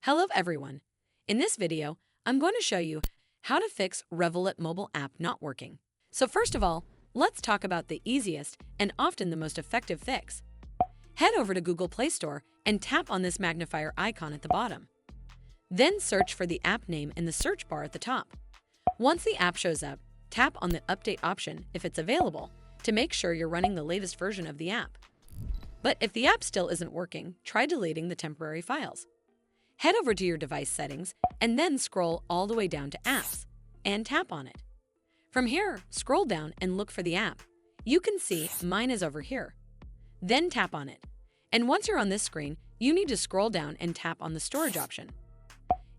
Hello everyone. In this video, I'm going to show you how to fix Revolut mobile app not working. So first of all, let's talk about the easiest and often the most effective fix. Head over to Google Play Store and tap on this magnifier icon at the bottom. Then search for the app name in the search bar at the top. Once the app shows up, tap on the update option if it's available to make sure you're running the latest version of the app. But if the app still isn't working, try deleting the temporary files. Head over to your device settings and then scroll all the way down to Apps and tap on it. From here, scroll down and look for the app. You can see mine is over here. Then tap on it. And once you're on this screen, you need to scroll down and tap on the storage option.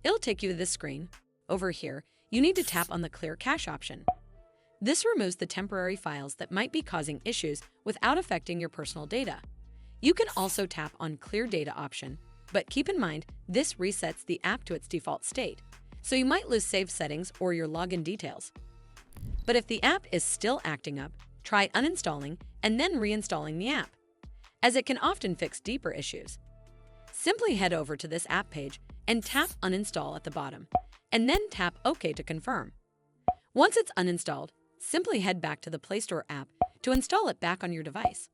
It'll take you to this screen. Over here, you need to tap on the Clear Cache option. This removes the temporary files that might be causing issues without affecting your personal data. You can also tap on Clear Data option, but keep in mind this resets the app to its default state, so you might lose saved settings or your login details. But if the app is still acting up, try uninstalling and then reinstalling the app, as it can often fix deeper issues. Simply head over to this app page and tap Uninstall at the bottom, and then tap OK to confirm. Once it's uninstalled, simply head back to the Play Store app to install it back on your device.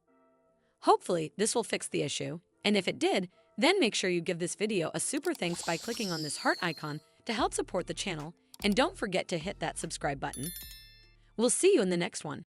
Hopefully, this will fix the issue, and if it did, then make sure you give this video a super thanks by clicking on this heart icon to help support the channel, and don't forget to hit that subscribe button. We'll see you in the next one.